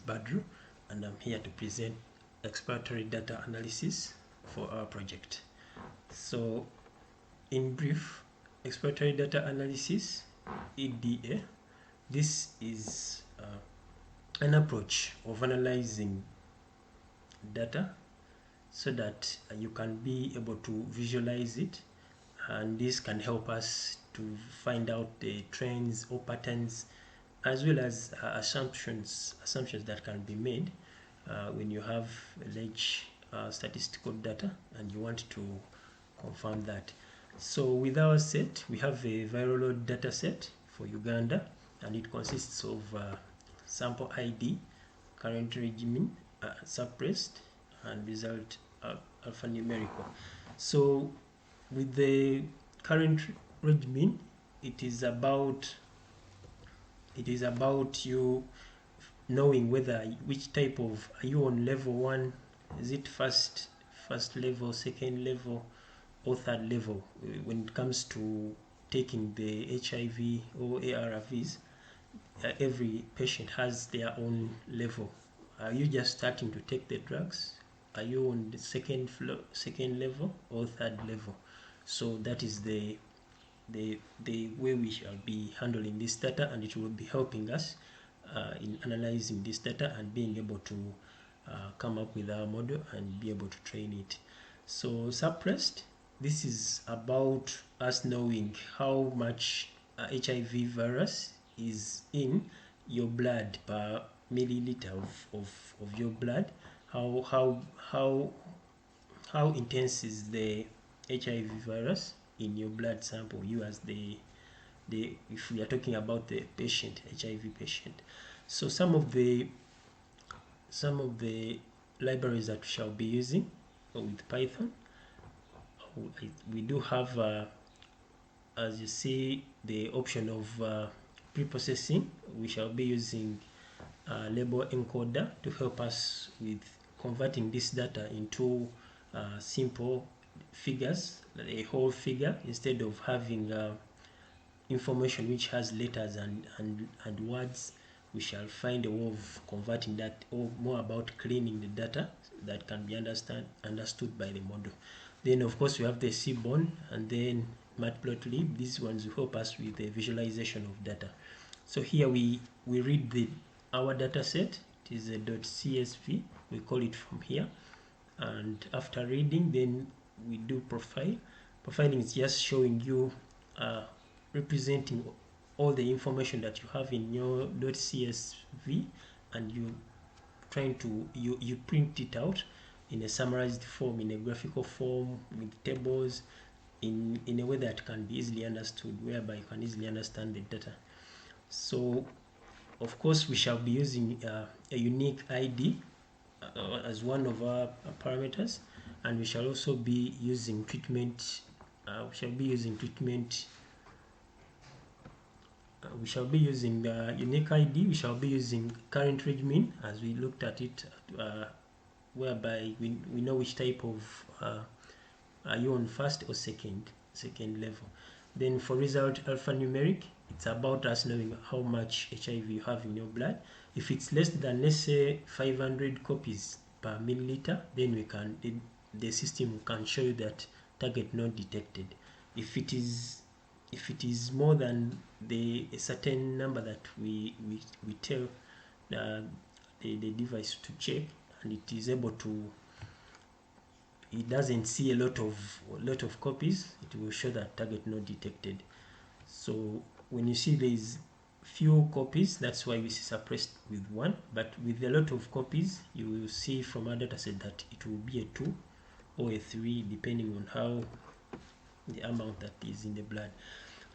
Badru, and I'm here to present exploratory data analysis for our project. So, in brief, exploratory data analysis, EDA, this is an approach of analyzing data so that you can be able to visualize it, and this can help us to find out the trends or patterns, as well as assumptions that can be made when you have large statistical data and you want to confirm that. So with our set, we have a viral load data set for Uganda, and it consists of sample ID, current regimen, suppressed, and result alphanumerical. So with the current regimen, it is about you knowing which type of, are you on level 1, is it first level, second level, or third level. When it comes to taking the HIV or ARVs, every patient has their own level. Are you just starting to take the drugs? Are you on the second level or third level? So that is the way we shall be handling this data, and it will be helping us in analyzing this data and being able to come up with our model and be able to train it. So suppressed, this is about us knowing how much HIV virus is in your blood per milliliter of your blood. How intense is the HIV virus in your blood sample, you as the if we are talking about the patient, HIV patient. So some of the libraries that we shall be using with Python, we do have as you see, the option of pre-processing. We shall be using label encoder to help us with converting this data into simple figures, a whole figure, instead of having information which has letters and words. We shall find a way of converting that, or more about cleaning the data that can be understood by the model. Then of course we have the Seaborn and then Matplotlib. These ones will help us with the visualization of data. So here we read our data set. It is a .csv, we call it from here, and after reading, then we do profile. Profiling is just showing you representing all the information that you have in your .csv, and you print it out in a summarized form, in a graphical form, with tables, in a way that can be easily understood, whereby you can easily understand the data. So of course we shall be using a unique ID as one of our parameters, and we shall also be using treatment. We shall be using the unique ID. We shall be using current regimen, as we looked at it, whereby we know which type of are you on first or second level. Then for result alphanumeric, it's about us knowing how much HIV you have in your blood. If it's less than, let's say, 500 copies per milliliter, then the system can show you that target not detected. If it is more than a certain number that we tell the device to check, and it is able to, it doesn't see a lot of copies, it will show that target not detected. So when you see there is few copies, that's why we suppressed with 1, but with a lot of copies, you will see from our data set that it will be a 2 or a 3, depending on how the amount that is in the blood.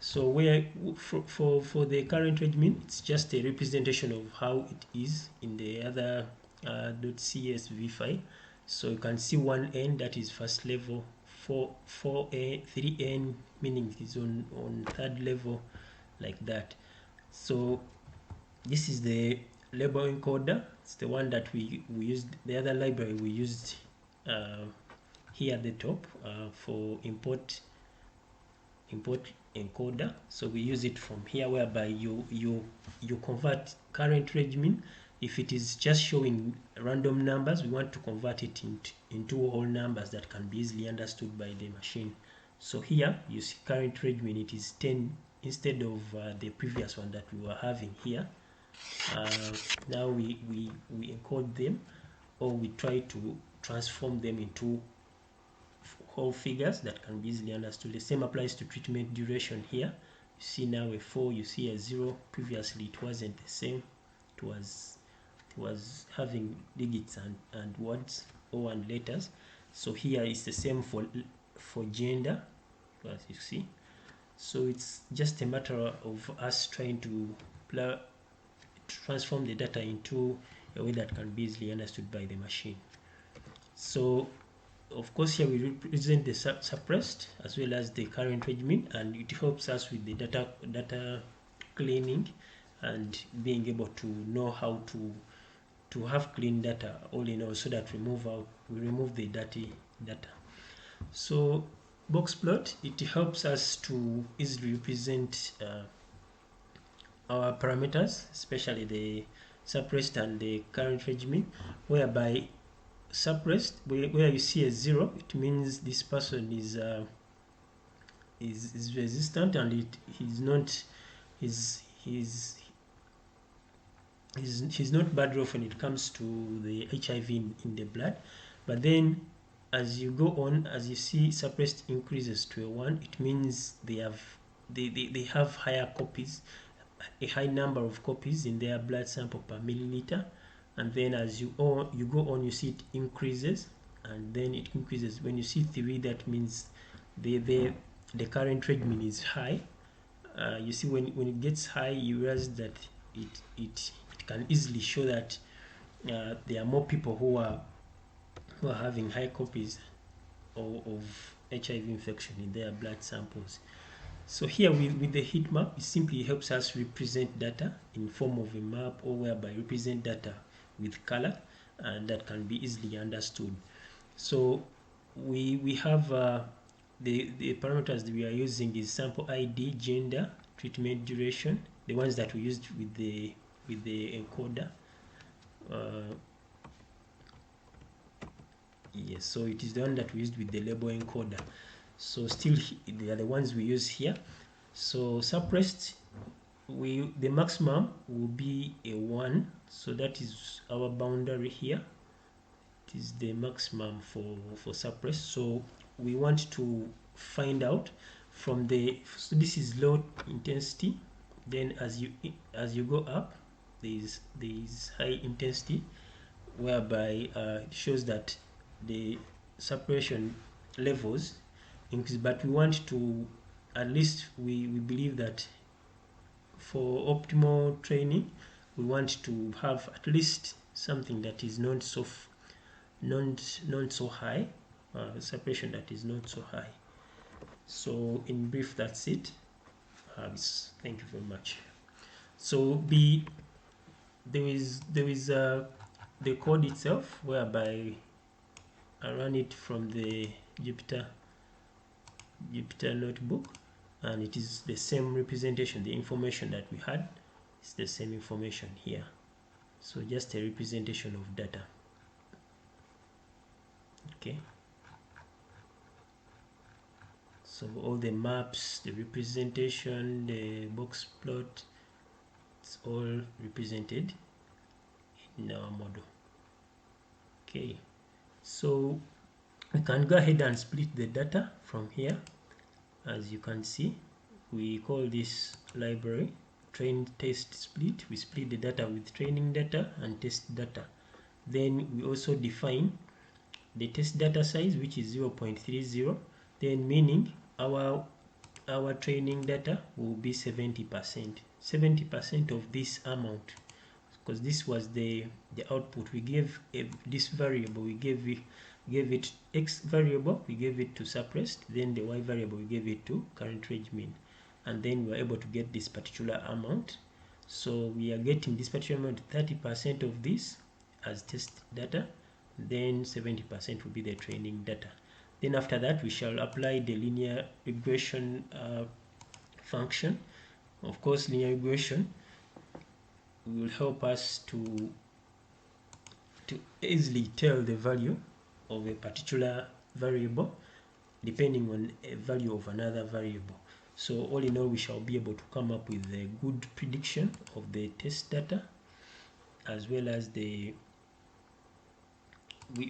So where for the current regimen, it's just a representation of how it is in the other .csv file. So you can see 1n, that is first level, 4a, 3n, meaning it is on third level, like that. So this is the label encoder. It's the one that we used, the other library we used here at the top for import encoder. So we use it from here, whereby you convert current regimen If it is just showing random numbers, we want to convert it into whole numbers that can be easily understood by the machine. So here you see current reg mean, it is 10 instead of the previous one that we were having here. Now we encode them, or we try to transform them into whole figures that can be easily understood. The same applies to treatment duration. Here you see now a 4, you see a 0. Previously it wasn't the same, it was having digits and words or and letters. So here it's the same for gender, as you see. So it's just a matter of us trying to transform the data into a way that can be easily understood by the machine. So of course here we represent the suppressed as well as the current reg mean, and it helps us with the data cleaning and being able to know how to have clean data all in all, so that we remove the dirty data. So box plot, it helps us to easily represent our parameters, especially the suppressed and the current reg mean, whereby suppressed, where you see a 0, it means this person is resistant, and he's not bad off when it comes to the HIV in the blood. But then as you go on, as you see suppressed increases to a 1, it means they have higher copies, a high number of copies in their blood sample per milliliter. And then as you go on, you see it increases, and then it increases. When you see 3, that means the current reg mean is high. You see when it gets high, you realize that it can easily show that there are more people who are having high copies of HIV infection in their blood samples. So here with the heat map, it simply helps us represent data in form of a map, or whereby represent data with color, and that can be easily understood. So we have the parameters that we are using is sample ID, gender, treatment duration, the ones that we used with the encoder. Yes, so it is the one that we used with the label encoder. So still they are the ones we use here. So suppressed, the maximum will be a 1, so that is our boundary here. It is the maximum for suppressed. So we want to find out from so this is low intensity, then as you go up, there is high intensity, whereby it shows that the suppression levels increase. But we want to, at least we believe that for optimal training, we want to have at least something that is not so high, suppression that is not so high. So in brief, that's it. Thank you very much. So there is the code itself, whereby I run it from the Jupyter notebook, and it is the same representation. The information that we had is the same information here. So just a representation of data. Okay. So all the maps, the representation, the box plot, it's all represented in our model. Okay. So we can go ahead and split the data from here. As you can see, we call this library train test split. We split the data with training data and test data. Then we also define the test data size, which is 0.30, then meaning our training data will be 70% of this amount, because this was the output. We gave this variable, we gave it X variable, we gave it to suppressed, then the Y variable we gave it to current reg mean, and then we were able to get this particular amount. So we are getting this particular amount, 30% of this as test data, then 70% will be the training data. Then after that, we shall apply the linear regression function. Of course, linear regression will help us to to easily tell the value of a particular variable depending on a value of another variable. So all in all, we shall be able to come up with a good prediction of the test data, as well as we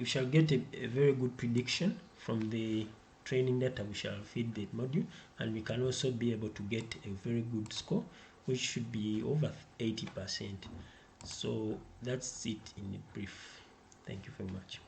shall get a very good prediction from the training data we shall feed the module, and we can also be able to get a very good score, which should be over 80%. So that's it in brief. Thank you very much.